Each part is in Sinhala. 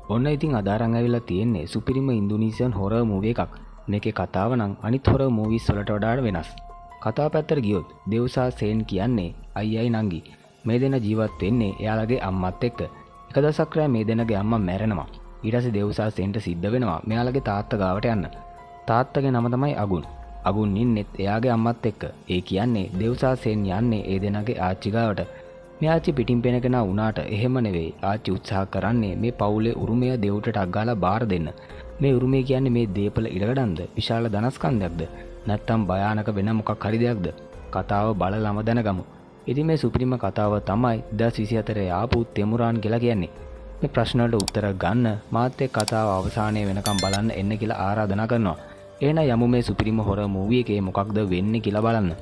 ඔන්න ඉතින් අද අරන් ඇවිල්ලා තියෙන්නේ සුපිරිම ඉන්දුනීසියන් හොරර් මූවි එකක්. මේකේ කතාව නම් අනිත් හොරර් මූවිස් වලට වඩා වෙනස්. කතාව පැත්තට ගියොත් දෙව්සා සේන් කියන්නේ අයියයි නංගි. මේ දෙන ජීවත් වෙන්නේ එයාලගේ අම්මත් එක්ක. එක දවසක් රෑ මේ දෙනගේ අම්මා මැරෙනවා. ඊට පස්සේ දෙව්සා සේන්ට සිද්ධ වෙනවා මෙයාලගේ තාත්තා ගාවට යන්න. තාත්තගේ නම තමයි අගුන්. අගුන් ඉන්නෙත් එයාගේ අම්මත් එක්ක. ඒ කියන්නේ දෙව්සා සේන් යන්නේ ඒ දෙනගේ ආච්චි ගාවට. මේ ආච්චි පිටින් පෙන කෙනා වුණාට එහෙම නෙවෙයි. ආච්චි උත්සාහ කරන්නේ මේ පවුලේ උරුමය දෙව්ට ටක් ගාලා බාර දෙන්න. මේ උරුමය කියන්නේ මේ දීපල ඉඩකඩම්ද, විශාල ධනස්කන්ධයක්ද, නැත්නම් භයානක වෙන මොකක් හරි දෙයක්ද? කතාව බලලම දැනගමු. ඉතින් මේ සුපිරිම කතාව තමයි 2024 ආපු තෙමුරාන් කියලා කියන්නේ. මේ ප්‍රශ්න වලට උත්තර ගන්න මාත් එක්ක කතාව අවසානයේ වෙනකම් බලන්න එන්න කියලා ආරාධනා කරනවා. එහෙනම් යමු මේ සුපිරිම හොරර් මූවි එකේ මොකක්ද වෙන්නේ කියලා බලන්න.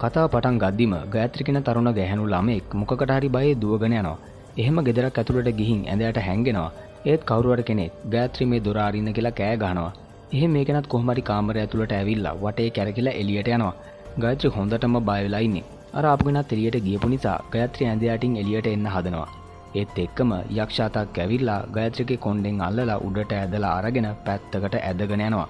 කතාව පටන් ගද්දිම ගයත්‍රි කියන තරුණ ගැහැණු ළමෙක් මොකකට හරි බයේ දුවගෙන යනවා. එහෙම ගෙදරක් ඇතුළට ගිහින් ඇඳයට හැංගෙනවා. ඒත් කවුරු හරි කෙනෙක් ගයත්‍රි මේ දොර අරින්න කියලා කෑ ගහනවා. එහෙම මේ කෙනත් කොහොම හරි කාමරය ඇතුළට ඇවිල්ලා වටේ කැරකිලා එළියට යනවා. ගයත්‍රි හොඳටම බය වෙලා ඉන්නේ. අර ආපු කෙනත් එළියට ගියපු නිසා ගයත්‍රි ඇඳ යටින් එළියට එන්න හදනවා. ඒත් එක්කම යක්ෂාතක් ඇවිල්ලා ගයත්‍රිගේ කොණ්ඩෙන් අල්ලලා උඩට ඇදලා අරගෙන පැත්තකට ඇදගෙන යනවා.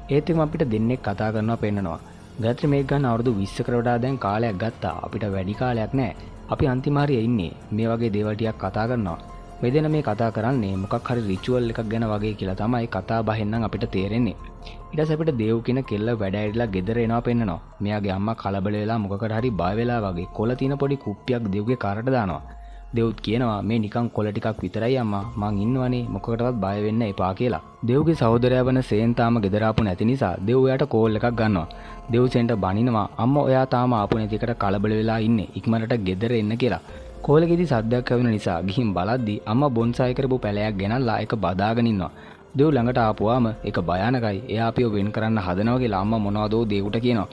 ඒත් එක්කම අපිට දෙන්නෙක් කතා කරනවා පෙන්නනවා. ගයත්‍රි මේක ගන්න අවුරුදු 20කට වඩා දැන් කාලයක් ගත්තා. අපිට වැඩි කාලයක් නැහැ. අපි අන්තිම හරියේ ඉන්නේ. මේ වගේ දේවල් ටිකක් කතා කරනවා. මේ දෙන මේ කතා කරන්නේ මොකක් හරි රිචුවල් එකක් ගැන වගේ කියලා තමයි කතා බහෙන් නම් අපිට තේරෙන්නේ. ඊට පස්සේ අපිට දේව් කියන කෙල්ල වැඩ ඇරිලා ගෙදර එනවා පෙන්නනවා. මෙයාගේ අම්මා කලබල වෙලා මොකකට හරි බය වෙලා වගේ කොළ තියෙන පොඩි කුප්පියක් දේව්ගේ කරට දානවා. දේව්ත් කියනවා මේ නිකන් කොළ ටිකක් විතරයි අම්මා මං ඉන්නවනේ මොකකටවත් බය වෙන්න එපා කියලා. දේව්ගේ සහෝදරයා වන සේන් තාම ගෙදර ආපු නැති නිසා දේව් එයාට කෝල් එකක් ගන්නවා. දේව් සේන්ට බනිනවා අම්මා ඔයා තාම ආපු නැති එකට කලබල වෙලා ඉන්නේ ඉක්මනට ගෙදර එන්න කියලා. කෝල් එකේදී සද්දයක් ඇවින නිසා ගිහින් බලද්දි අම්මා බොන්සායි කරපු පැලයක් ගෙනල්ලා ඒක බදාගෙන ඉන්නවා. දේව් ළඟට ආපුවාම ඒක භයානකයි. එයා අපිව වෙන් කරන්න හදනවා කියලා අම්මා මොනවදෝ දේව්ට කියනවා.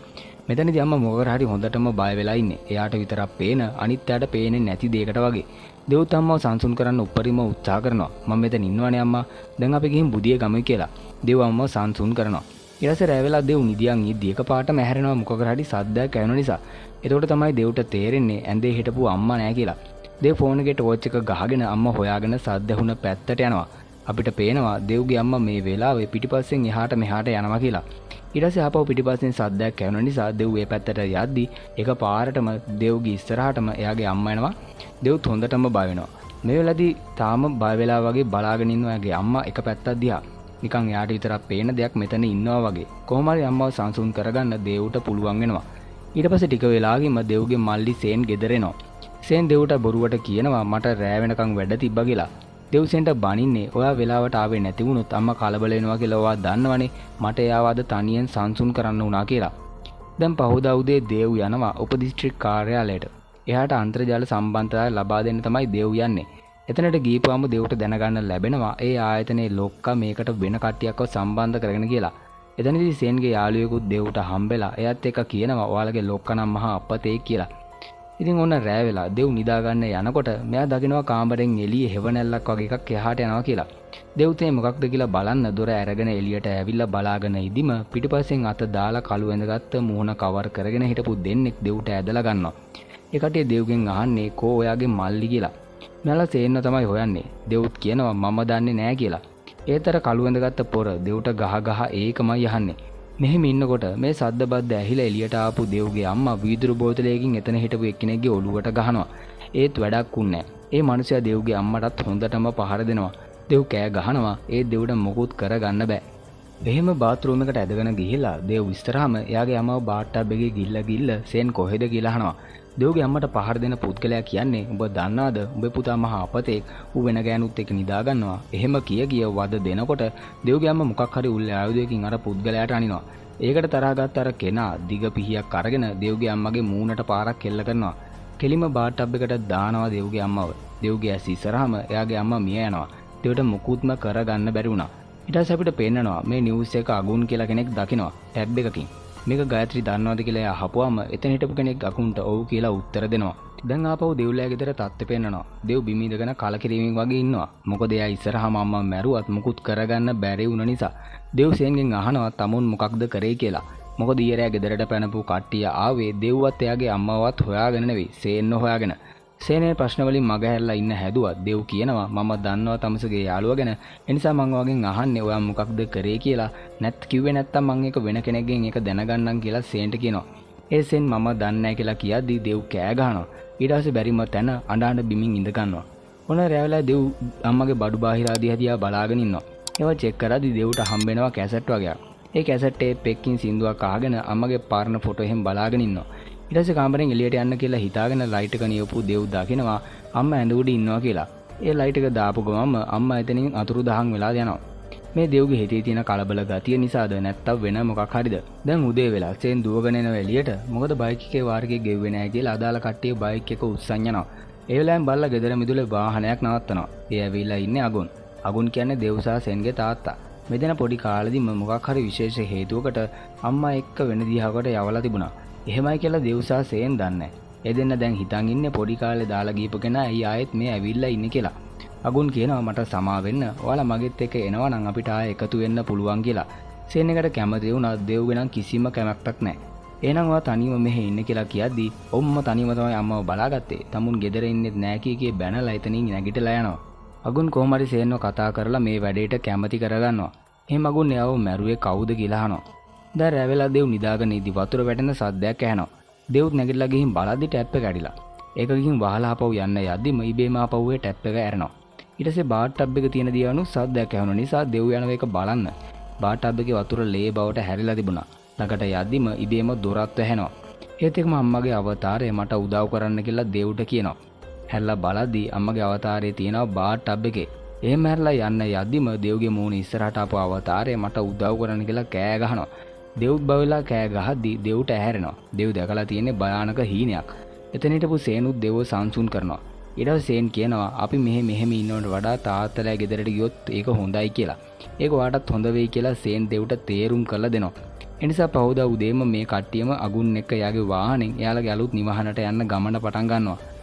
මෙතනදී අම්මා මොකකට හරි හොඳටම බය වෙලා ඉන්නේ. එයාට විතරක් පේන අනිත් එයාට පේන්නේ නැති දෙයකට වගේ. දේව්ත් අම්මාව සංසුන් කරන්න උපරිම උත්සාහ කරනවා. මම මෙතන ඉන්නවනේ අම්මා. දැන් අපි ගිහින් බුදිය ගමු කියලා. දේව් අම්මාව සංසුන් කරනවා. ඊට පස්සේ රැ වෙලා දේව් නිදියන් ඉද්දි එකපාරටම ඇහැරෙනවා මොකකට හරි සද්දයක් ඇහෙන නිසා. එතකොට තමයි දේව්ට තේරෙන්නේ ඇඳේ හිටපු අම්මා නෑ කියලා. දේව් ෆෝන් එකේ ටෝච් එක ගහගෙන අම්මා හොයාගෙන සද්ද ඇහුන පැත්තට යනවා. අපිට පේනවා දේව්ගේ අම්මා මේ වෙලාවේ පිටිපස්සෙන් එහාට මෙහාට යනවා කියලා. ඊට පස්සේ ආපහු පිටිපස්සෙන් සද්දයක් ඇහෙන නිසා දේව් ඒ පැත්තට යද්දි එකපාරටම දේව්ගේ ඉස්සරහටම එයාගේ අම්මා එනවා. දේව්ත් හොඳටම බය වෙනවා. මේ වෙලාවේදී තාම බය වෙලා වගේ බලාගෙන ඉන්නවා එයාගේ අම්මා එක පැත්තක් දිහා. නිකන් එයාට විතරක් පේන දෙයක් මෙතන ඉන්නවා වගේ. කොහොම හරි අම්මව සංසුන් කරගන්න දේව්ට පුළුවන් වෙනවා. ඊට පස්සේ ටික වෙලාවකින්ම දේව්ගේ මල්ලි සේන් ගෙදර එනවා. සේන් දේව්ට බොරුවට කියනවා මට රෑ වෙනකන් වැඩ තිබ්බා කියලා. දේව් සේන්ට බනින්නේ ඔයා වෙලාවට ආවේ නැති වුණොත් අම්මා කලබල වෙනවා කියලා ඔයා දන්නවනේ. මට එයාව අද තනියෙන් සංසුන් කරන්න උනා කියලා. දැන් පහෝදා උදේ දේව් යනවා උපදිස්ත්‍රික් කාර්යාලයට. එයාට අන්තර්ජාල සම්බන්ධතාවය ලබා දෙන්න තමයි දේව් යන්නේ. එතනට ගිහපුවම දේව්ට දැනගන්න ලැබෙනවා ඒ ආයතනයේ ලොක්කා මේකට වෙන කට්ටියක්ව සම්බන්ධ කරගෙන කියලා. එතනදී සේන්ගේ යාළුවෙකුත් දේව්ට හම්බෙලා එයාත් එක්ක කියනවා ඔයාලගේ ලොක්කා නම් මහා අපතේ කියලා. ඉතින් ඔන්න රෑ වෙලා දේව් නිදාගන්න යනකොට මෙයා දකිනවා කාමරෙන් එළියේ හෙවණැල්ලක් වගේ එකක් එහාට යනවා කියලා. දේව්ත් මේ මොකක්ද කියලා බලන්න දොර ඇරගෙන එළියට ඇවිල්ලා බලාගෙන ඉදිම පිටිපස්සෙන් අත දාලා කළු ඇඳගත්ත මුහුණ කවර් කරගෙන හිටපු දෙන්නෙක් දේව්ට ඇදලා ගන්නවා. ඒ කටේ දේව්ගෙන් අහන්නේ කෝ ඔයාගේ මල්ලි කියලා. මෙයාලා සේන්ව තමයි හොයන්නේ. දේව්ත් කියනවා මම දන්නේ නෑ කියලා. ඒතර කළු ඇඳගත්ත පොර දේව්ට ගහ ඒකමයි අහන්නේ. මෙහෙම ඉන්නකොට මේ සද්ද බද්ද ඇහිලා එළියට ආපු දේව්ගේ අම්මා වීදුරු බෝතලයකින් එතන හිටපු එක්කෙනෙක්ගේ ඔළුවට ගහනවා. ඒත් වැඩක් උන්නේ නැහැ. ඒ මනුස්සයා දේව්ගේ අම්මටත් හොඳටම පහර දෙනවා. දේව් කෑ ගහනවා. ඒ දේව්ට මොකුත් කරගන්න බෑ. එහෙම බාත්රූම් එකට ඇදගෙන ගිහිල්ලා දේව් ඉස්සරහම එයාගේ අම්මව බාට්ටබ් එකේ ගිල්ල සේන් කොහෙද කියලා අහනවා. දේව්ගේ අම්මට පහර දෙන පුද්ගලයා කියන්නේ උඹ දන්නවද උඹේ පුතා මහා අපතේ ඌ වෙන ගෑනුත් එක්ක නිදා ගන්නවා. එහෙම කිය වද දෙනකොට දේව්ගේ අම්මා මොකක් හරි උල් ආයුධයකින් අර පුද්ගලයාට අනිනවා. ඒකට තරහා ගත්ත අර කෙනා දිග පිහියක් අරගෙන දේව්ගේ අම්මගේ මූණට පාරක් කෙල්ල කරනවා. කෙලිම බාට්ටබ් එකට දානවා දේව්ගේ අම්මව. දේව්ගේ ඇස් ඉස්සරහම එයාගේ අම්මා මිය යනවා. දේවට මුකුත්ම කරගන්න බැරි වුණා. ඊට පස්සේ අපිට පේන්නනවා මේ නිවුස් එක අගුන් කියලා කෙනෙක් දකිනවා ටැබ් එකකින්. මේක ගයත්‍රි දන්නවද කියලා එයා අහපුවාම එතන හිටපු කෙනෙක් අකුන්ට ඔව් කියලා උත්තර දෙනවා. දැන් ආපහු දේව්ලයා ගෙදර තත්ත්වෙ පෙන්නනවා. දේව් බිම ඉඳගෙන කලකිරීමෙන් වගේ ඉන්නවා. මොකද එයා ඉස්සරහම අම්මා මැරුවත් මුකුත් කරගන්න බැරි වුණ නිසා. දේව් සේන්ගෙන් අහනවා තමුන් මොකක්ද කරේ කියලා. මොකද ඊයරයා ගෙදරට පැනපු කට්ටිය ආවේ දේව්වත් එයාගේ අම්මවත් හොයාගෙන නෙවෙයි සේන්ව හොයාගෙන. සේනේ ප්‍රශ්න වලින් මග හැරලා ඉන්න හැදුවත් දෙව් කියනවා මම දන්නවා තමසගේ යාළුවා ගැන. ඒ නිසා මං ඔයගෙන් අහන්නේ ඔයා මොකක්ද කරේ කියලා. කිව්වේ නැත්තම් මං ඒක වෙන කෙනෙක්ගෙන් ඒක දැනගන්නම් කියලා සේන්ට කියනවා. ඒ සේන් මම දන්නේ නැහැ කියලා කියද්දි දෙව් කෑ ගහනවා. ඊට පස්සේ බැරිම තැන අඬ බිමින් ඉඳ ගන්නවා. ඔන්න රැවලා දෙව් අම්මගේ බඩු බාහිර ආදී දිහා බලාගෙන ඉන්නවා. ඒවා චෙක් කරද්දි දෙව්ට හම්බෙනවා කැසට් වගේක්. ඒ කැසට් ටේප් එකකින් සින්දුවක් අහගෙන අම්මගේ පරණ ෆොටෝ එහෙම බලාගෙන ඉන්නවා. ඊට පස්සේ කාමරෙන් එළියට යන්න කියලා හිතාගෙන ලයිට් එක නියපු දෙව් දකිනවා අම්මා ඇඳ උඩ ඉන්නවා කියලා. ඒ ලයිට් එක දාපු ගමම අම්මා එතනින් අතුරුදහන් වෙලා යනවා. මේ දෙව්ගේ හිතේ තියෙන කලබල ගතිය නිසාද නැත්තම් වෙන මොකක් හරිද? දැන් උදේ වෙලා සෙන් දුවගෙන එනවා එළියට. මොකද බයික් එකේ වාරකේ ගෙව්වේ නැහැ කියලා අදාළ කට්ටිය බයික් එක උස්සන් යනවා. ඒ වෙලාවෙන් බල්ලා ගෙදර මිදුලේ වාහනයක් නවත්තනවා. ඒ ඇවිල්ලා ඉන්නේ අගුන්. අගුන් කියන්නේ දෙව්සා සෙන්ගේ තාත්තා. මෙතන පොඩි කාලෙදිම මොකක් හරි විශේෂ හේතුවකට අම්මා එක්ක වෙන දිහාවකට යවලා තිබුණා. එහෙමයි කියලා දෙව්සා සේන් දන්නේ. ඒ දෙන්න දැන් හිතන් ඉන්නේ පොඩි කාලේ දාලා ගිහපු කෙනා ඇයි ආයෙත් මේ ඇවිල්ලා ඉන්නේ කියලා. අගුන් කියනවා මට සමා වෙන්න. ඔයාලා මගෙත් එක්ක එනවා නම් අපිට ආයෙ එකතු වෙන්න පුළුවන් කියලා. සේන් එකට කැමති වුණා දෙව්ගේ නම් කිසිම කැමැත්තක් නැහැ. එහෙනම් ඔයා තනියම මෙහෙ ඉන්න කියලා කියද්දි ඔම්ම තනියම තමයි අම්මව බලාගත්තේ. තමුන් ගෙදර ඉන්නෙත් නැහැ කී බැනලා එතනින් නැගිටලා යනවා. අගුන් කොහොම හරි සේන්ව කතා කරලා මේ වැඩේට කැමති කරගන්නවා. එහෙම අගුන් එයාව මැරුවේ කවුද කියලා අහනවා. දැන් රැවෙලා දෙව් නිදාගෙන ඉදි වතුර වැටෙන සද්දයක් ඇහෙනවා. දෙව්ත් නැගිටලා ගිහින් බලද්දි ටැප් එක කැඩිලා. ඒක ගිහින් වහලා ආපහු යන්න යද්දිම ඉබේම ආපහු ඒ ටැප් එක ඇරෙනවා. ඊට පස්සේ බාත් ටබ් එක තියෙන දියවනු සද්දයක් ඇහෙන නිසා දෙව් යනවා ඒක බලන්න. බාත් ටබ් එකේ වතුර ලේ බවට හැරිලා තිබුණා. ළඟට යද්දිම ඉබේම දොරත් වැහෙනවා. ඒත් එක්කම අම්මගේ අවතාරය මට උදව් කරන්න කියලා දෙව්ට කියනවා. හැරිලා බලද්දි අම්මගේ අවතාරයේ තියෙනවා බාත් ටබ් එකේ. එහෙම හැරිලා යන්න යද්දිම දෙව්ගේ මූණ ඉස්සරහට ආපු අවතාරය මට උදව් කරන්න කියලා කෑ ගහනවා. දෙව්ත් බවෙලා කෑ ගහද්දි දෙව්ට ඇහැරෙනවා. දෙව් දැකලා තියෙන්නේ භයානක හීනයක්. එතන හිටපු සේනුත් දෙව්ව සංසුන් කරනවා. ඊට පස්සේ සේන් කියනවා අපි මෙහෙම ඉන්නවට වඩා තාත්තලා ගෙදරට ගියොත් ඒක හොඳයි කියලා. ඒක ඔයාටත් හොඳ වෙයි කියලා සේන් දෙව්ට තේරුම් කරලා දෙනවා. ඒ නිසා පහුදා උදේම මේ කට්ටියම අගුන් එක්ක යාගේ වාහනෙන් එයාලගේ අලුත් නිවහනට යන්න ගමන පටන් ගන්නවා.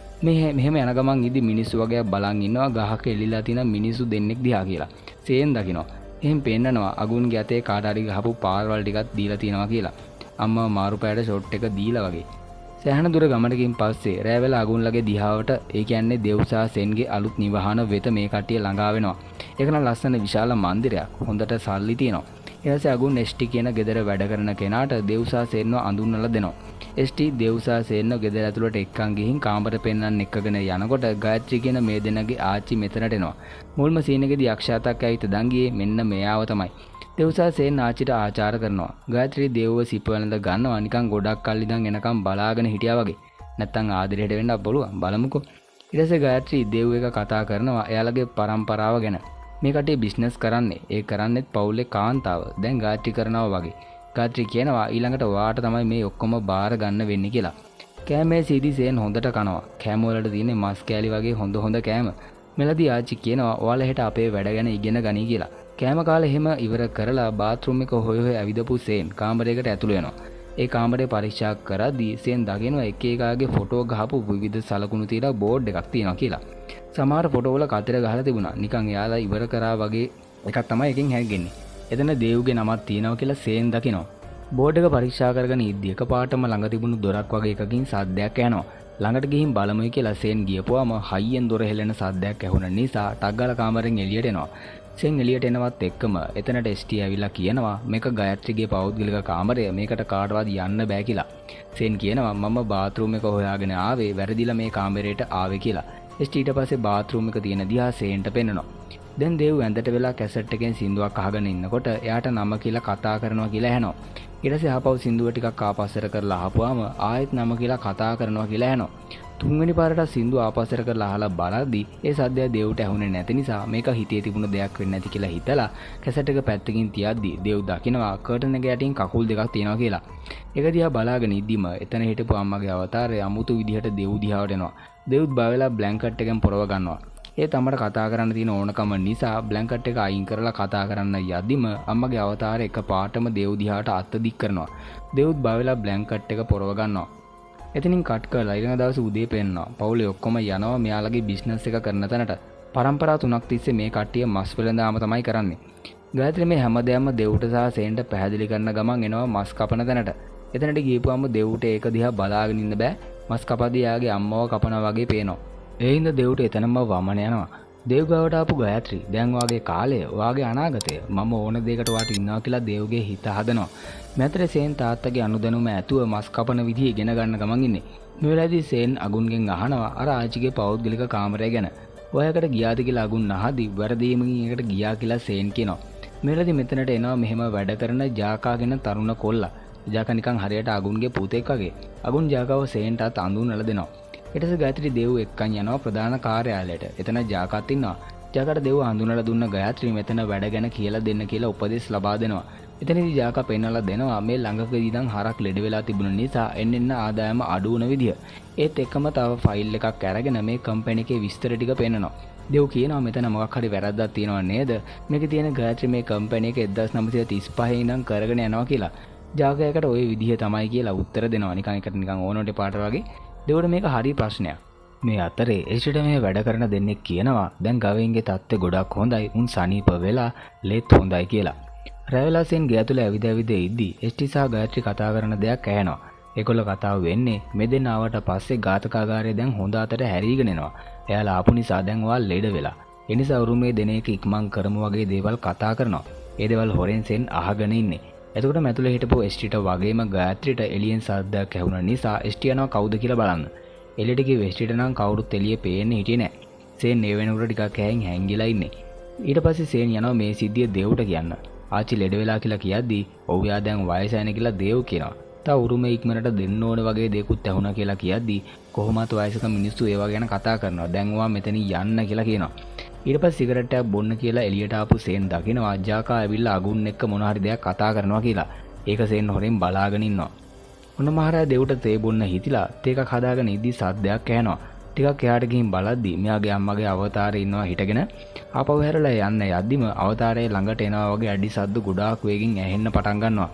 මෙහෙම යන ගමන් ඉදි මිනිස්සු වගේ බලන් ඉන්නවා ගහක එලිලා තියෙන මිනිස්සු දෙන්නෙක් දිහා කියලා. සේන් දකිනවා. එහෙන් පෙන්නනවා අගුන්ගේ අතේ කාට හරි ගහපු පාරවල් ටිකක් දීලා තියෙනවා කියලා. අම්මා මාරු පෑට ෂොට් එක දීලා වගේ. සෑහන දුර ගමනකින් පස්සේ රෑවෙලා අගුන්ලගේ දිහාවට ඒ කියන්නේ දෙව්සා සෙන්ගේ අලුත් නිවහන වෙත මේ කට්ටිය ළඟා වෙනවා. ඒක නම් ලස්සන විශාල මන්දිරයක්. හොඳට සල්ලි තියෙනවා. ඊට පස්සේ අගුන් එස්ටි කියන ගෙදර වැඩ කරන කෙනාට දෙව්සා සෙන්ව අඳුන්වලා දෙනවා. එස්ටි දෙව්සා සෙන්ව ගෙදර ඇතුළට එක්කන් ගිහින් කාමර පෙන්නන්න එක්කගෙන යනකොට ගායත්‍රි කියන මේ දෙන්නගේ ආච්චි මෙතනට එනවා. මුල්ම සීන් එකේදී අක්ෂාතක් ඇවිත් දංගියේ මෙන්න මෙයාව තමයි. දෙව්සා සේන් ආච්චිට ආචාර කරනවා. ගායත්‍රි දෙව්ව සිපවලඳ ගන්නවා නිකන් ගොඩක් කල් ඉඳන් එනකම් බලාගෙන හිටියා වගේ. නැත්තම් ආදරයට වෙන්න පුළුවන් බලමුකෝ. ඊට පස්සේ ගායත්‍රි දෙව් එක කතා කරනවා එයාලගේ පරම්පරාව ගැන. මේ කටේ බිස්නස් කරන්නේ. ඒ කරන්නේත් පවුලේ කාන්තාව. දැන් ගායත්‍රි කරනවා වගේ. ගායත්‍රි කියනවා ඊළඟට ඔයාට තමයි මේ ඔක්කොම බාර ගන්න වෙන්නේ කියලා. කෑමේ සීදි සේන් හොඳට කනවා. කෑම වලට තියෙන්නේ මස් කෑලි වගේ හොඳ කෑම. මෙලදී ආච්චි කියනවා ඔයාලා හෙට අපේ වැඩ ගැන ඉගෙන ගනි කියලා. කෑම කාලේ එහෙම ඉවර කරලා බාත්රූම් එක හොය ඇවිදපු සේන් කාමරයකට ඇතුළු වෙනවා. ඒ කාමරේ පරීක්ෂා කරද්දී සේන් දකිනවා එක එකාගේ ෆොටෝ ගහපු විවිධ සලකුණු තියලා බෝඩ් එකක් තියෙනවා කියලා. සමහර ෆොටෝ වල කතර ගහලා තිබුණා. නිකන් එයාලා ඉවර කරා වගේ එකක් තමයි එකෙන් හැගෙන්නේ. එතන දේව්ගේ නමක් තියෙනවා කියලා සේන් දකිනවා. බෝඩ් එක පරීක්ෂා කරගෙන ඉද්දි එකපාරටම ළඟ තිබුණු දොරක් වගේ එකකින් සද්දයක් ඇහෙනවා. ළඟට ගිහින් බලමුයි කියලා සේන් ගියපුවාම හයියෙන් දොර හෙලෙන සද්දයක් ඇහුණ නිසා ටක් ගාලා කාමරෙන් එළියට එනවා. සෙන් එළියට එනවත් එක්කම එතනට එස්ටි ඇවිල්ලා කියනවා මේක ගයත්‍රිගේ පෞද්ගලික කාමරය මේකට කාටවත් යන්න බෑ කියලා. සෙන් කියනවා මම බාත්රූම් එක හොයාගෙන ආවේ වැරදිලා මේ කාමරයට ආවේ කියලා. එස්ටි ඊට පස්සේ බාත්රූම් එක තියෙන දිහා සේන්ට පෙන්නනවා. දැන් දේව් ඇඳට වෙලා කැසට් එකෙන් සින්දුවක් අහගෙන ඉන්නකොට එයාට නම කියලා කතා කරනවා කියලා ඇහෙනවා. ඊට පස්සේ ආපහු සින්දුව ටිකක් ආපස්සට කරලා අහපුවාම ආයෙත් නම කියලා කතා කරනවා කියලා ඇහෙනවා. තුන්වෙනි පාරට සින්දුව ආපස්සට කරලා අහලා බලද්දී ඒ සද්දය දේව්ට ඇහුනේ නැති නිසා මේක හිතේ තිබුණ දෙයක් වෙන්නේ නැති කියලා හිතලා කැසට් එක පැත්තකින් තියද්දී දේව් දකිනවා කර්ටන් එක යටින් කකුල් දෙකක් තියෙනවා කියලා. ඒක දිහා බලාගෙන ඉද්දිම එතන හිටපු අම්මගේ අවතාරය අමුතු විදිහට දේව් දිහාවට එනවා. දේව්ත් බයවෙලා බ්ලැන්කට් එකෙන් පොරව ගන්නවා. ඒ තමට කතා කරන්න තියෙන ඕනකම නිසා බ්ලැන්කට් එක අයින් කරලා කතා කරන්න යද්දිම අම්මගේ අවතාරය එකපාරටම දේව් දිහාට අත දික් කරනවා. දේව්ත් බයවෙලා බ්ලැන්කට් එක පොරව ගන්නවා. එතනින් කට් කරලා ඊළඟ දවසේ උදේ පෙන්නනවා. පවුලේ ඔක්කොම යනවා මෙයාලගේ බිස්නස් එක කරන තැනට. පරම්පරා 3ක් තිස්සේ මේ කට්ටිය මස් වෙළඳාම තමයි කරන්නේ. ගායත්‍රි මේ හැමදේම දෙව්ට සහ සේන්ට පැහැදිලි කරන ගමන් එනවා මස් කපන තැනට. එතනට ගියපුවම දෙව්ට ඒක දිහා බලාගෙන ඉන්න බෑ. මස් කපද්දී එයාගේ අම්මව කපනවා වගේ පේනවා. ඒ හින්දා දෙව්ට එතනම වමන යනවා. දේව් ගාවට ආපු ගයත්‍රි දැන් වාගේ කාලය වාගේ අනාගතය මම ඕන දෙයකට වාට ඉන්නවා කියලා දේව්ගේ හිත හදනවා. මෙතර සේන් තාත්තගේ අනුදැනුම ඇතුව මස් කපන විදිහ ඉගෙන ගන්න ගමන් ඉන්නේ. මේ වෙලාවේදී සේන් අගුන්ගෙන් අහනවා අර ආච්චිගේ පෞද්ගලික කාමරය ගැන. ඔයාකට ගියාද කියලා අගුන් අහදී වැරදීමකින් එකට ගියා කියලා සේන් කියනවා. මේ වෙලාවේදී මෙතනට එනවා මෙහෙම වැඩ කරන ජාකාගෙන තරුණ කොල්ලා. ජාකා නිකන් හරියට අගුන්ගේ පුතෙක් වගේ. අගුන් ජාකාව සේන්ටත් අඳුන්වලා දෙනවා. ඊට පස්සේ ගයත්‍රි දේව් එක්කන් යනවා ප්‍රධාන කාර්යාලයට. එතන ජාකාත් ඉන්නවා. ජාකාට දේව් හඳුනලා දුන්න ගයත්‍රි මෙතන වැඩ ගැන කියලා දෙන්න කියලා උපදෙස් ලබා දෙනවා. එතනදී ජාකා පෙන්නලා දෙනවා මේ ළඟකදී ඉඳන් හරක් ලෙඩ වෙලා තිබුණ නිසා එන්න ආදායම අඩු වුණ විදිය. ඒත් එක්කම තව ෆයිල් එකක් අරගෙන මේ කම්පැනි එකේ විස්තර ටික පෙන්නනවා. දේව් කියනවා මෙතන මොකක් හරි වැරද්දක් තියෙනව නේද? මේකේ තියෙන ගයත්‍රි මේ කම්පැනි එක 1935 ඉඳන් කරගෙන යනවා කියලා. ජාකායකට ওই විදිය තමයි කියලා උත්තර දෙනවා. නිකන් එකට නිකන් ඕනෝටේ පාට වගේ. දෙවට මේක හරි ප්‍රශ්නයක්. මේ අතරේ එස්ටිට මේ වැඩ කරන දෙන්නෙක් කියනවා දැන් ගවයින්ගේ තත්ත්වය ගොඩක් හොඳයි. උන් සනීප වෙලා ලෙත් හොඳයි කියලා. රැවලාසෙන් ගේ ඇතුළේ ඇවිද ඇවිද ඉද්දි එස්ටි සහ ගයත්‍රි කතා කරන දෙයක් ඇහෙනවා. ඒගොල්ලෝ කතාව වෙන්නේ මේ දෙන්න ආවට පස්සේ ඝාතකාගාරය දැන් හොඳ අතට හැරීගෙන එනවා. එයාලා ආපු නිසා දැන් ඔයාලා ලෙඩ වෙලා. ඒ නිසා උරුමේ දෙන එක ඉක්මන් කරමු වගේ දේවල් කතා කරනවා. ඒ දේවල් හොරෙන් සෙන් අහගෙන ඉන්නේ. එතකොට මැතුලේ හිටපු එස්ටිට වගේම ගයත්‍රිට එලියෙන් සද්දයක් ඇහුණ නිසා එස්ටි යනවා කවුද කියලා බලන්න. එළියට ගිහ එස්ටිට නම් කවුරුත් එළියේ පේන්නේ හිටියේ නැහැ. සේන් ඒ වෙනකොට ටිකක් හැං හැංගිලා ඉන්නේ. ඊට පස්සේ සේන් යනවා මේ සිද්ධිය දේව්ට කියන්න. ආච්චි ලෙඩ වෙලා කියලා කියද්දී ඔව් යා දැන් වයස යන කියලා දේව් කියනවා. තා උරුමේ ඉක්මනට දෙන්න ඕන වගේ දෙයක්ත් ඇහුණා කියලා කියද්දී කොහොමත් වයසක මිනිස්සු ඒවා ගැන කතා කරනවා. දැන් ඔයා මෙතනින් යන්න කියලා කියනවා. ඊට පස්සේ සිගරට් එකක් බොන්න කියලා එළියට ආපු සේන් දකිනවා ජාකා ඇවිල්ලා අගුන් එක්ක මොන හරි දෙයක් කතා කරනවා කියලා. ඒක සේන් හොරෙන් බලාගෙන ඉන්නවා. ඔන්න මහරයා දෙව්ට තේ බොන්න හිතිලා තේ එකක් හදාගෙන ඉද්දි සද්දයක් ඇහෙනවා. ටිකක් එහාට ගිහින් බලද්දි මෙයාගේ අම්මගේ අවතාරය ඉන්නවා හිටගෙන. ආපහු හැරලා යන්න යද්දිම අවතාරයේ ළඟට එනවා වගේ අඩි සද්ද ගොඩාක් වේගෙන් ඇහෙන්න පටන් ගන්නවා.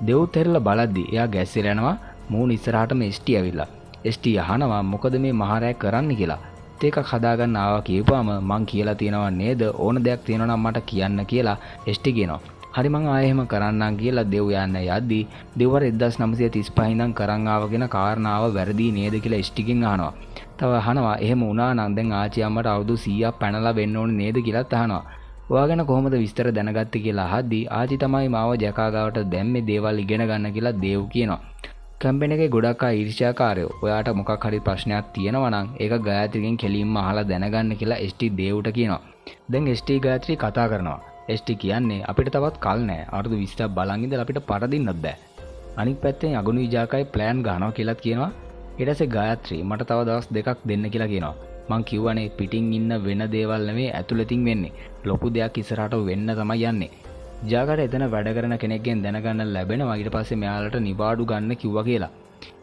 දෙව්ත් හැරලා බලද්දි එයා ගැස්සෙලා යනවා මූණ ඉස්සරහටම එස්ටි ඇවිල්ලා. එස්ටි අහනවා මොකද මේ මහරයා කරන්නේ කියලා. තේකක් හදාගන්න ආවා කියපුවාම මං කියලා තියෙනවා නේද ඕන දෙයක් තියෙනවා නම් මට කියන්න කියලා එස්ටි කියනවා. හරි මං ආයෙ එහෙම කරන්නම් කියලා දෙව් යන්න යද්දි දෙව්වර 1935 ඉඳන් කරන් ආවගෙන කාරණාව වැරදි නේද කියලා එස්ටිගෙන් අහනවා. තව අහනවා එහෙම වුණා නම් දැන් ආච්චි අම්මට අවුරුදු 100ක් පැනලා වෙන්න ඕනේ නේද කියලාත් අහනවා. ඔයා ගැන කොහොමද විස්තර දැනගත්තේ කියලා අහද්දි ආච්චි තමයි මාව ජකා ගාවට දැම්මේ දේවල් ඉගෙන ගන්න කියලා දේව් කියනවා. කම්පැනි එකේ ගොඩක් අය ඊර්ෂ්‍යාකාරයෝ. ඔයාට මොකක් හරි ප්‍රශ්නයක් තියෙනවා නම් ඒක ගයත්‍රිගෙන් කෙලින්ම අහලා දැනගන්න කියලා එස්ටි දේව්ට කියනවා. දැන් එස්ටි ගයත්‍රි කතා කරනවා. එස්ටි කියන්නේ අපිට තවත් කල් නැහැ. අවුරුදු 20ක් බලන් ඉඳලා අපිට පරදින්නත් බෑ. අනිත් පැත්තෙන් අගුණු විජාකයි ප්ලෑන් ගන්නවා කියලාත් කියනවා. ඊට පස්සේ ගයත්‍රි මට තව දවස් දෙකක් දෙන්න කියලා කියනවා. මං කිව්වනේ පිටින් ඉන්න වෙන දේවල් නෙමෙයි ඇතුළතින් වෙන්නේ. ලොකු දෙයක් ඉස්සරහට වෙන්න තමයි යන්නේ. ජාකට එතන වැඩ කරන කෙනෙක්ගෙන් දැනගන්න ලැබෙනවා ඊට පස්සේ මෙයාලට නිවාඩු ගන්න කිව්වා කියලා.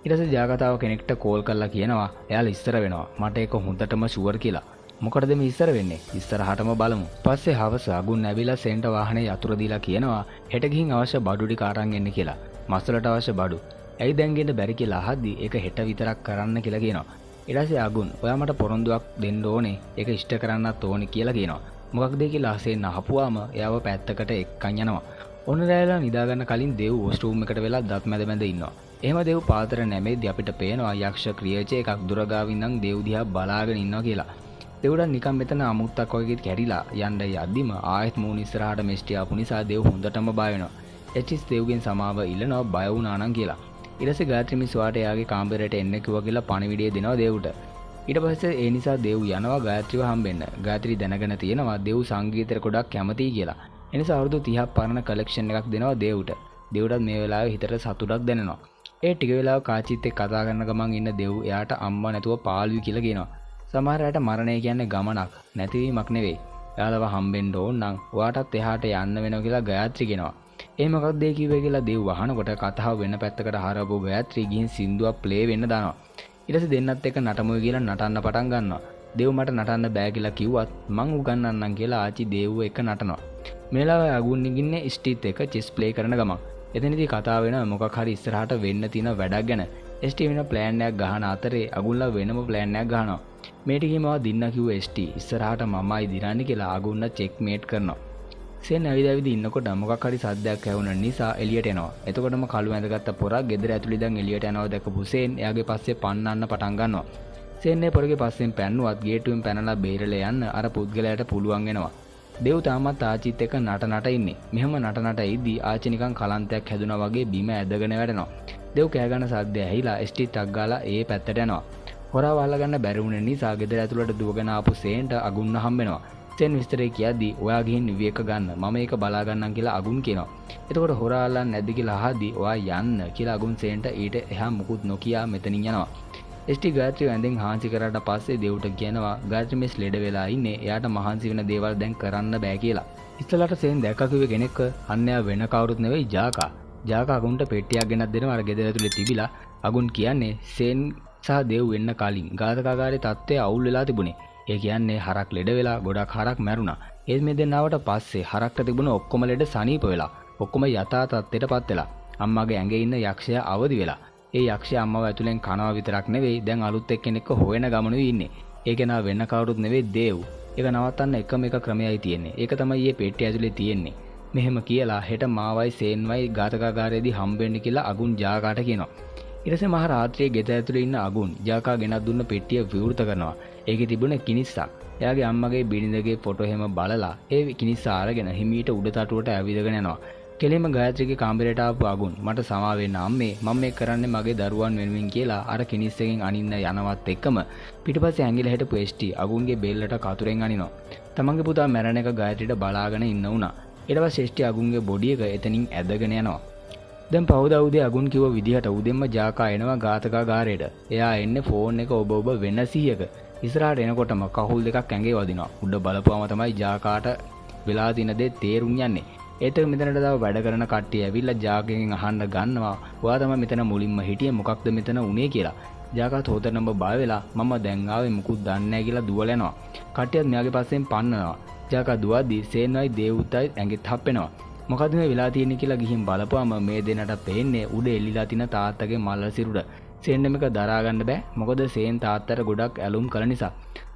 ඊට පස්සේ ජාකතාව කෙනෙක්ට කෝල් කරලා කියනවා එයාලා ඉස්සර වෙනවා. මට ඒක හොඳටම ෂුවර් කියලා. මොකටද මේ ඉස්සර වෙන්නේ? ඉස්සරහටම බලමු. පස්සේ හවස අගුන් ඇවිල්ලා සෙන්ට වාහනේ යතුරු දීලා කියනවා හෙට ගිහින් අවශ්‍ය බඩු ටික අරන් එන්න කියලා. මස්වලට අවශ්‍ය බඩු. ඇයි දැන් ගෙන්න බැරි කියලා අහද්දි ඒක හෙට විතරක් කරන්න කියලා කියනවා. ඊට පස්සේ අගුන් ඔයා මට පොරොන්දුවක් දෙන්න ඕනේ. ඒක ඉෂ්ට කරන්නත් ඕනේ කියලා කියනවා. මොකක්ද කියලා සෙන් අහපුවාම එයාව පැත්තකට එක්කන් යනවා. ඔන්න රැයලා නිදාගන්න කලින් දේව් වොෂ්රූම් එකට වෙලා දත් මැද මැද ඉන්නවා. එහෙම දේව් පාතර නැමෙද්දි අපිට පේනවා යක්ෂ ක්‍රියේච එකක් දුරගාවින් නම් දේව් දිහා බලාගෙන ඉන්නවා කියලා. දේව්ට නිකන් මෙතන අමුත්තක් වගේ කැරිලා යන්න යද්දිම ආයෙත් මූණ ඉස්සරහට මෙස්ටි ආපු නිසා දේව් හොඳටම බය වෙනවා. එච්චිස් දේව්ගෙන් සමාව ඉල්ලනවා බය වුණා නම් කියලා. ඊට පස්සේ ගායත්‍රි මිස් වාට එයාගේ කාමරයට එන්න කිව්වා කියලා පණිවිඩය දෙනවා දේව්ට. ඊට පස්සේ ඒ නිසා දේව් යනවා ගායත්‍රිව හම්බෙන්න. ගායත්‍රි දැනගෙන තියෙනවා දේව් සංගීතයට ගොඩක් කැමතියි කියලා. ඒ නිසා අවුරුදු 30ක් පරණ කලෙක්ෂන් එකක් දෙනවා දේව්ට. දේව්ටත් මේ වෙලාවේ හිතට සතුටක් දැනෙනවා. ඒ ටික වෙලාවක කාචිත් එක්ක කතා කරන ගමන් ඉන්න දේව් එයාට අම්මා නැතුව පාළුයි කියලා කියනවා. සමහර අයට මරණය කියන්නේ ගමනක් නැතිවීමක් නෙවෙයි. එයාලව හම්බෙන්න ඕන නම් ඔයාටත් එහාට යන්න වෙනවා කියලා ගායත්‍රි කියනවා. ඒ මොකක්ද ඒ කිව්වේ කියලා දේව් වහනකොට කතාව වෙන පැත්තකට හරවපු ගායත්‍රි ගිහින් සින්දුවක් ප්ලේ වෙන්න දානවා. ඊට පස්සේ දෙන්නත් එක්ක නටමුයි කියලා නටන්න පටන් ගන්නවා. දේව් මට නටන්න බෑ කියලා කිව්වත් මං උගන්වන්නම් කියලා ආච්චි දේව්ව එක නටනවා. මේලාවේ අගුන් ඉන්නේ ස්ටිත් එක චෙස් ප්ලේ කරන ගමන්. එතනදී කතාව වෙන මොකක් හරි ඉස්සරහට වෙන්න තියෙන වැඩක් ගැන. ස්ටි වෙන ප්ලෑන් එකක් ගහන අතරේ අගුන්ලා වෙනම ප්ලෑන් එකක් ගහනවා. මේ ටිකේම දින්න කිව්ව ස්ටි ඉස්සරහට මමයි දිරන්නේ කියලා අගුන්න චෙක් මේට් කරනවා. සේන් ඇවිද ඉන්නකොට මොකක් හරි සද්දයක් ඇහුන නිසා එළියට එනවා. එතකොටම කළු ඇඳගත්ත පොරා ගෙදර ඇතුළේ ඉඳන් එළියට යනවා දැකපු සේන් එයාගේ පස්සේ පන්නන්න පටන් ගන්නවා. සේන්නේ පොරගේ පස්සෙන් පැන්නුවත් ගේට්ටුවෙන් පැනලා බේරලා යන්න අර පුද්ගලයාට පුළුවන් වෙනවා. දෙව් තාමත් ආච්චිත් එක්ක නට ඉන්නේ. මෙහෙම නට ඉද්දී ආච්චි නිකන් කලන්තයක් හැදුනා වගේ බිම ඇදගෙන වැටෙනවා. දෙව් කෑ ගන්න සද්දය ඇහිලා ස්ටි ටක් ගාලා ඒ පැත්තට යනවා. හොරා වහලා ගන්න බැරි වුණ නිසා ගෙදර ඇතුළට දුවගෙන ආපු සේන්ට අගුන්න හම්බෙනවා. සේන් විස්තරේ කියද්දී ඔයා ගිහින් විවේක ගන්න මම ඒක බලා ගන්නම් කියලා අගුන් කියනවා. එතකොට හොරා අල්ලන්නේ නැද්ද කියලා අහද්දී ඔයා යන්න කියලා අගුන් සේන්ට ඊට එහා මුකුත් නොකියා මෙතනින් යනවා. ස්ටි ගායත්‍රි වැඳෙන් හාන්සි කරාට පස්සේ දෙව්ට කියනවා ගායත්‍රි මිස් ලෙඩ වෙලා ඉන්නේ එයාට මහන්සි වෙන දේවල් දැන් කරන්න බෑ කියලා. ඉස්සලට සේන් දැක්කා කිව්වේ කෙනෙක් අන්නයා වෙන කවුරුත් නෙවෙයි ජාකා. ජාකා අගුන්ට පෙට්ටියක් ගෙනත් දෙනවා අර ගෙදර ඇතුලේ තිබිලා. අගුන් කියන්නේ සේන් සහ දෙව් වෙන්න කලින් ඝාතකාගාරයේ තත්ත්වය අවුල් වෙලා තිබුණේ. ඒ කියන්නේ හරක් ලෙඩ වෙලා ගොඩක් හරක් මැරුණා. ඒ මේ දෙන්නාවට පස්සේ හරක්ට තිබුණ ඔක්කොම ලෙඩ සනීප වෙලා ඔක්කොම යථා තත්ත්වයටපත් වෙලා අම්මාගේ ඇඟේ ඉන්න යක්ෂයා අවදි වෙලා ඒ යක්ෂයා අම්මව ඇතුලෙන් කනවා විතරක් නෙවෙයි දැන් අලුත් එක්කෙනෙක්ව හොයන ගමනුයි ඉන්නේ. ඒක නා වෙන කවුරුත් නෙවෙයි දේව්. ඒක නවත්තන්න එකම එක ක්‍රමයයි තියෙන්නේ. ඒක තමයි මේ පෙට්ටිය ඇතුලේ තියෙන්නේ. මෙහෙම කියලා හෙට මාවයි සේන්වයි ඝාතකාගාරයේදී හම්බෙන්න කියලා අගුන් ජාකාට කියනවා. ඊට පස්සේ මහ රාත්‍රියේ ගෙදර ඇතුලේ ඉන්න අගුන් ජාකා ගෙනත් දුන්න පෙට්ටිය විවෘත කරනවා. ඒකේ තිබුණ කිනිස්සක්. එයාගේ අම්මගේ බිරිඳගේ ෆොටෝ හැම බලලා ඒ කිනිස්ස අරගෙන හිමීට උඩ තටුවට ඇවිදගෙන යනවා. කෙලින්ම ගායත්‍රිගේ කාමරයට ආපු අගුන් මට සමා වෙන්න අම්මේ මම මේක කරන්නේ මගේ දරුවන් වෙනුවෙන් කියලා අර කිනිස්සෙන් අනින්න යනවත් එක්කම පිටිපස්සේ ඇඟිල්ල හිටපු එස්ටි අගුන්ගේ බෙල්ලට කතුරෙන් අනිනවා. තමන්ගේ පුතා මැරෙන එක ගායත්‍රිට බලාගෙන ඉන්න උනා. ඊට පස්සේ එස්ටි අගුන්ගේ බොඩි එක එතනින් ඇදගෙන යනවා. දැන් පහුදා උදේ අගුන් කිව්ව විදිහට උදෙන්ම ජාකා එනවා ඝාතකාගාරයට. එයා එන්නේ ෆෝන් එක ඔබ වෙන 100ක. ඉස්සරහට එනකොටම කහුල් දෙකක් ඇඟේ වදිනවා. උඩ බලපුවම තමයි ජාකාට වෙලා තියෙන දේ තේරුම් යන්නේ. ඒත් මෙතනට දාව වැඩ කරන කට්ටිය ඇවිල්ලා ජාකගෙන් අහන්න ගන්නවා. ඔයා තමයි මෙතන මුලින්ම හිටියේ මොකක්ද මෙතන උනේ කියලා. ජාකාත් හොතරනම්බ බය වෙලා මම දැන් ආවේ මුකුත් දන්නේ නැහැ කියලා දුවලා යනවා. කට්ටියත් මෙයාගේ පස්සෙන් පන්නනවා. ජාකා දුවද්දී සේන්වයි දේවුතයි ඇඟෙත් හප්පෙනවා. මොකද මේ වෙලා තියෙන්නේ කියලා ගිහින් බලපුවම මේ දෙන්නට පේන්නේ උඩ එල්ලිලා තින තාත්තගේ මල්ල සිරුර. සේන් මේක දරා ගන්න බෑ. මොකද සේන් තාත්තට ගොඩක් ඇලුම් කළ නිසා.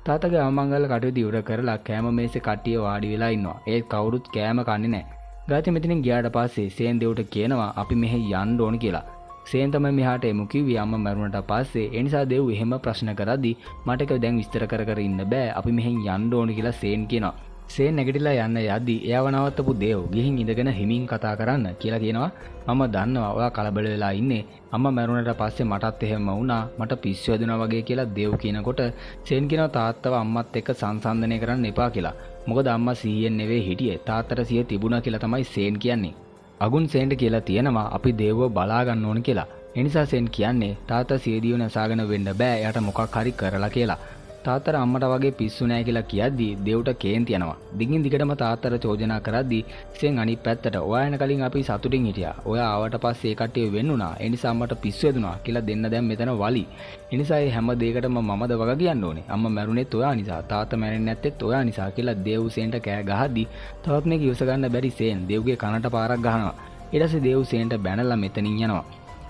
තාත්තගේ අවමංගල කටයුතු ඉවර කරලා කෑම මේසේ කට්ටිය වාඩි වෙලා ඉන්නවා. ඒත් කවුරුත් කෑම කන්නේ නැහැ. ගායත්‍රි මෙතනින් ගියාට පස්සේ සේන් දෙව්ට කියනවා අපි මෙහෙ යන්න ඕන කියලා. සේන් තමයි මෙහාට එමු කිව්වේ අම්මා මරුණට පස්සේ. ඒ නිසා දෙව් එහෙම ප්‍රශ්න කරද්දි මට ඒක දැන් විස්තර කර ඉන්න බෑ. අපි මෙහෙන් යන්න ඕන කියලා සේන් කියනවා. සේන් නැගිටලා යන්න යද්දි එයාව නවත්තපු දේව් ගිහින් ඉඳගෙන හිමින් කතා කරන්න කියලා කියනවා. මම දන්නවා ඔයා කලබල වෙලා ඉන්නේ. අම්මා මරුණට පස්සේ මටත් එහෙම වුණා. මට පිස්සු වැදුනා වගේ කියලා දේව් කියනකොට සේන් කියනවා තාත්තව අම්මත් එක්ක සංසන්දනය කරන්න එපා කියලා. මොකද අම්මා 100ෙන් නෙවෙයි හිටියේ. තාත්තට 100 තිබුණා කියලා තමයි සේන් කියන්නේ. අගුන් සේන්ට කියලා තියෙනවා අපි දේවව බලා ගන්න ඕන කියලා. ඒ නිසා සේන් කියන්නේ තාත්තා 100 දියුණ අසාගෙන වෙන්න බෑ. එයාට මොකක් හරි කරලා කියලා. තාත්තට අම්මට වගේ පිස්සු නෑ කියලා කියද්දී දේව්ට කේන්ති යනවා. දිගින් දිගටම තාත්තට චෝදනා කරද්දී සෙන් අනිත් පැත්තට ඔයා එන කලින් අපි සතුටින් හිටියා. ඔයා ආවට පස්සේ ඒ කට්ටිය වෙන්නුණා. ඒ නිසා අම්මට පිස්සු වැදුනා කියලා දෙන්න දැන් මෙතන වලි. ඒ නිසා මේ හැම දෙයකටම මමද වග කියන්න ඕනේ. අම්මා මැරුණෙත් ඔයා නිසා. තාත්තා මැරෙන්නේ නැත්තේත් ඔයා නිසා කියලා දේව් සෙන්ට කෑ ගහද්දී තවත් මේක ඉවස ගන්න බැරි සෙන් දේව්ගේ කනට පාරක් ගහනවා. ඊට පස්සේ දේව් සෙන්ට බැනලා මෙතනින් යනවා.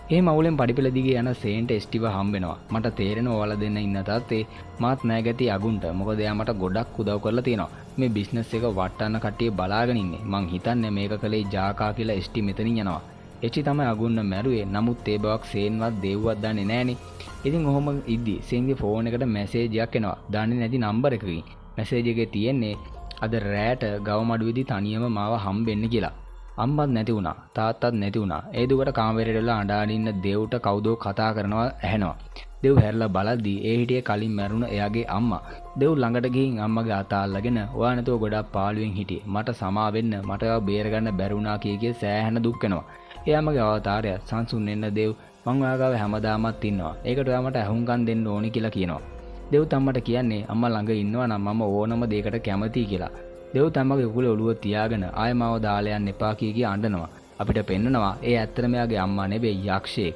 ඒ මවුලෙන් පඩිපෙළ දිගේ යන සේන්ට ස්ටිව හම්බෙනවා. මට තේරෙනවා ඔයාලා දෙන්න ඉන්න තාත්තේ මාත් නෑ ගැති අගුන්ට. මොකද එයා මට ගොඩක් උදව් කරලා තියෙනවා. මේ බිස්නස් එක වටන්න කට්ටිය බලාගෙන ඉන්නේ. මං හිතන්නේ මේක කලේ ජාකා කියලා ස්ටි මෙතනින් යනවා. එච්චි තමයි අගුන්න මැරුවේ. නමුත් ඒ බවක් සේන්වත් දේව්වත් දන්නේ නෑනේ. ඉතින් ඔහොම ඉද්දි සේන්ගේ ෆෝන් එකට මැසේජ් එකක් එනවා. දන්නේ නැති නම්බර් එකකින්. මැසේජ් එකේ තියෙන්නේ අද රෑට ගවමඩුවේදී තනියම මාව හම්බෙන්න කියලා. අම්මත් නැති වුණා තාත්තත් නැති වුණා. ඒ දුවට කාමරේට වෙලා අඬාගෙන ඉන්න දේව්ට කවුදෝ කතා කරනවා ඇහෙනවා. දේව් හැරලා බලද්දී ඒ හිටියේ කලින් මැරුණ එයාගේ අම්මා. දේව් ළඟට ගිහින් අම්මගේ අත අල්ලගෙන ඔයා නැතුව ගොඩක් පාළුවෙන් හිටියේ. මට සමා වෙන්න මට ඒවා බේර ගන්න බැරි වුණා කිය සෑහෙන දුක් වෙනවා. එයාමගේ අවතාරය සංසුන් වෙන්න දේව් මං ඔයා ගාව හැමදාමත් ඉන්නවා. ඒකට ඔයා මට අහුම්කම් දෙන්න ඕනි කියලා කියනවා. දේව් අම්මට කියන්නේ අම්මා ළඟ ඉන්නවා නම් මම ඕනම දෙයකට කැමතියි කියලා. දේව් තමගේ උකුලේ ඔළුව තියාගෙන ආයෙ මාව දාලා යන්න එපා කිය අඬනවා. අපිට පෙන්නනවා ඒ ඇත්තටම එයාගේ අම්මා නෙවෙයි යක්ෂයෙක්.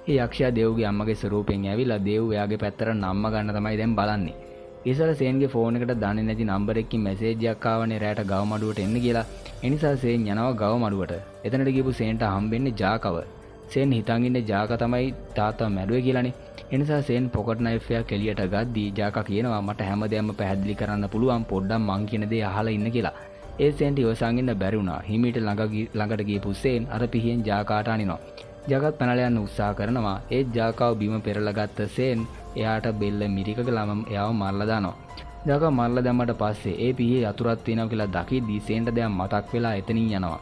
ඒ යක්ෂයා දේව්ගේ අම්මගේ ස්වරූපෙන් ඇවිල්ලා දේව් එයාගේ පැත්තට නම්ම ගන්න තමයි දැන් බලන්නේ. ඉස්සර සේන්ගේ ෆෝන් එකට දන්නේ නැති නම්බර් එකකින් මැසේජ් එකක් ආවනේ රැට ගව මඩුවට එන්න කියලා. ඒ නිසා සේන් යනවා ගව මඩුවට. එතනට ගිහපු සේන්ට හම්බෙන්නේ ජාකව. සේන් හිතන් ඉන්නේ ජාකා තමයි තාත්තා මැරුවේ කියලානේ. ඒ නිසා සේන් පොකට් නයිෆ් එකක් එළියට ගද්දී ජාකා කියනවා මට හැමදේම පැහැදිලි කරන්න පුළුවන් පොඩ්ඩක් මං කියන දේ අහලා ඉන්න කියලා. ඒ සේන්ට ඉවසන් ඉන්න බැරි වුණා. හිමීට ළඟට ගියපු සේන් අර පිහියෙන් ජාකාට අනිනවා. ජගත් පැනලා යන්න උත්සාහ කරනවා. ඒ ජාකාව බිම පෙරලා ගත්ත සේන් එයාට බෙල්ල මිරිකගලම එයාව මරලා දානවා. ජාකාව මරලා දැම්මට පස්සේ ඒ පිහියේ යතුරක් තියෙනවා කියලා දකිද්දී සේන්ට දැන් මතක් වෙලා එතනින් යනවා.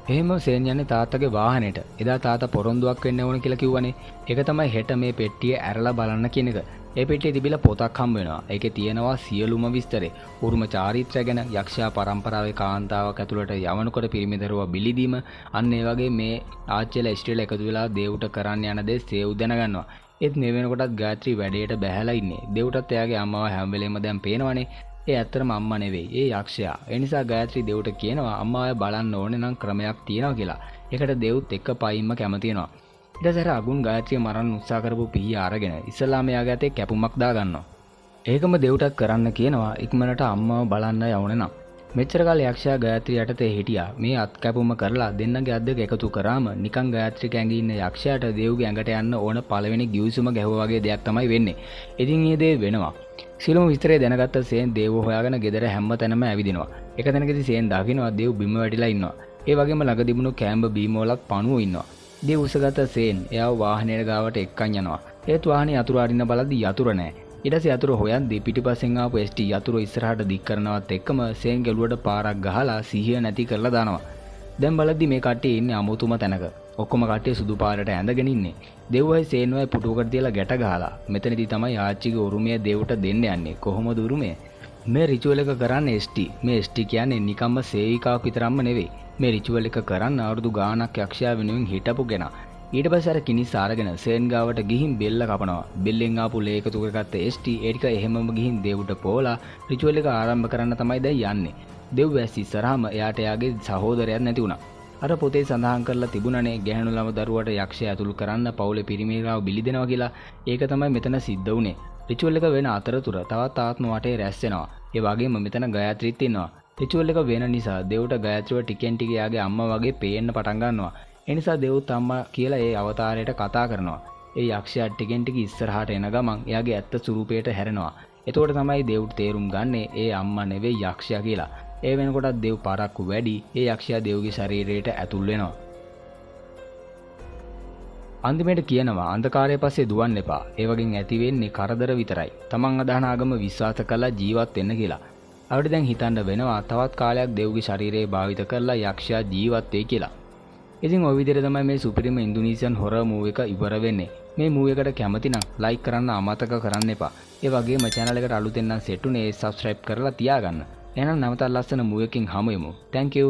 එහෙම සේන් යන්නේ තාත්තගේ වාහනේට. එදා තාත්තා පොරොන්දුවක් වෙන්න ඕන කියලා කිව්වනේ. ඒක තමයි හෙට මේ පෙට්ටිය ඇරලා බලන්න කියන එක. ඒ පෙට්ටියේ තිබිලා පොතක් හම්බ වෙනවා. ඒකේ තියෙනවා සියලුම විස්තරේ. උරුම චාරිත්‍රය ගැන, යක්ෂයා පරම්පරාවේ කාන්තාවක් ඇතුළට යවනකොට පිරිමි දරුවා බිලිදීම, අන්න ඒ වගේ මේ ආච්චිලා ඉස්ට්‍රේලියා එකතු වෙලා දේවුට කරන්න යන දේ සේව් දැනගන්නවා. ඒත් මේ වෙනකොටත් ගායත්‍රී වැඩේට බැහැලා ඉන්නේ. දේවුටත් එයාගේ අම්මව හැම වෙලේම දැන් පේනවනේ. ඒ ඇත්තටම අම්මා නෙවෙයි. ඒ යක්ෂයා. ඒ නිසා ගායත්‍රී දේවුට කියනවා අම්මාව බලන්න ඕනේ නම් ක්‍රමයක් තියෙනවා කියලා. ඒකට දේවුත් එක්ක පයින්ම කැමති වෙනවා. ඊට පස්සේ අගුන් ගායත්‍රිය මරන්න උත්සාහ කරපු පිහිය අරගෙන ඉස්සලාම එයාගේ අතේ කැපුමක් දාගන්නවා. ඒකම දේවුටත් කරන්න කියනවා ඉක්මනට අම්මාව බලන්න යවුනේ නම්. මෙච්චර කාල යක්ෂයා ගායත්‍රී යටතේ හිටියා. මේ අත් කැපුම කරලා දෙන්නගේ අත් දෙක එකතු කරාම නිකන් ගායත්‍රික ඇඟේ ඉන්න යක්ෂයාට දේවුගේ ඇඟට යන්න ඕන පළවෙනි ගිවිසුම ගැහුවා වගේ දෙයක් තමයි වෙන්නේ. ඉතින් මේ දේ වෙනවා. සියලුම විස්තරය දැනගත්ත සේන් දේව හොයාගෙන ගෙදර හැම තැනම ඇවිදිනවා. එක තැනකදී සේන් දකිනවා දේව බිම වැටිලා ඉන්නවා. ඒ වගේම ළඟ තිබුණු කෑම්බ බීම වලත් පණුවෝ ඉන්නවා. දේව උසගත සේන් එයාව වාහනේට ගාවට එක්කන් යනවා. ඒත් වාහනේ යතුරු අරින්න බලද්දි යතුරු නැහැ. ඊට පස්සේ යතුරු හොයන්දී පිටිපස්සෙන් ආපු ST යතුරු ඉස්සරහට දික් කරනවත් එක්කම සේන් ගැලුවට පාරක් ගහලා සිහිය නැති කරලා දානවා. දැන් බලද්දි මේ කට්ටිය ඉන්නේ අමුතුම තැනක. ඔක්කොම කට්ටිය සුදු පාරට ඇඳගෙන ඉන්නේ. දෙව්වයි සේන්වයි පුටුවකට තියලා ගැට ගහලා. මෙතනදී තමයි ආච්චිගේ උරුමය දෙව්ට දෙන්න යන්නේ. කොහොමද උරුමය? මේ රිචුවල් එක කරන්නේ ST. මේ ST කියන්නේ නිකම්ම සේවිකාවක් විතරක්ම නෙවෙයි. මේ රිචුවල් එක කරන්න අවුරුදු ගාණක් යක්ෂයා වෙනුවෙන් හිටපු කෙනා. ඊට පස්සේ අර කිනිස් අරගෙන සේන් ගාවට ගිහින් බෙල්ල කපනවා. බෙල්ලෙන් ආපු ලේ එකතු කරගත්ත ST ඒ ටික එහෙමම ගිහින් දෙව්ට පෝලා රිචුවල් එක ආරම්භ කරන්න තමයි දැන් යන්නේ. දෙව් වැස් ඉස්සරහම එයාට එයාගේ සහෝදරයක් නැති වුණා. අර පොතේ සඳහන් කරලා තිබුණනේ ගැහණු ළම දරුවට යක්ෂය ඇතුළු කරන්න පවුලේ පිරිමිරාව බිලි දෙනවා කියලා. ඒක තමයි මෙතන සිද්ධ වුනේ. රිචුවල් එක වෙන අතරතුර තවත් ආත්ම වටේ රැස් වෙනවා. ඒ වගේම මෙතන ගායත්‍රීත් ඉන්නවා. රිචුවල් එක වෙන නිසා දෙව්ට ගායත්‍රීව ටිකෙන් ටික එයාගේ අම්මා වගේ පේන්න පටන් ගන්නවා. ඒ නිසා දෙව්ත් අම්මා කියලා ඒ අවතාරයට කතා කරනවා. ඒ යක්ෂයා ටිකෙන් ටික ඉස්සරහට එන ගමන් එයාගේ ඇත්ත ස්වරූපයට හැරෙනවා. එතකොට තමයි දෙව්ට තේරුම් ගන්නේ ඒ අම්මා නෙවෙයි යක්ෂයා කියලා. ඒ වෙනකොටත් දෙව් පාරක්කු වැඩි ඒ යක්ෂයා දෙව්ගේ ශරීරයට ඇතුල් වෙනවා. අන්තිමේට කියනවා අන්ධකාරය පස්සේ දුවන්න එපා. ඒ වගේ ඇති වෙන්නේ කරදර විතරයි. තමන් අදහන ආගම විශ්වාස කරලා ජීවත් වෙන්න කියලා. අපිට දැන් හිතන්න වෙනවා තවත් කාලයක් දෙව්ගේ ශරීරය භාවිත කරලා යක්ෂයා ජීවත් වෙයි කියලා. ඉතින් ওই විදිහට තමයි මේ සුපිරිම ඉන්දුනීසියන් හොරර් මූවි එක ඉවර වෙන්නේ. මේ මූවි එකට කැමති නම් ලයික් කරන්න අමතක කරන්න එපා. ඒ වගේම channel එකට අලුතෙන් නම් සෙට් උනේ subscribe කරලා තියාගන්න. එහෙනම් නැවතත් ලස්සන මූවි එකකින් හමු වෙමු. Thank you.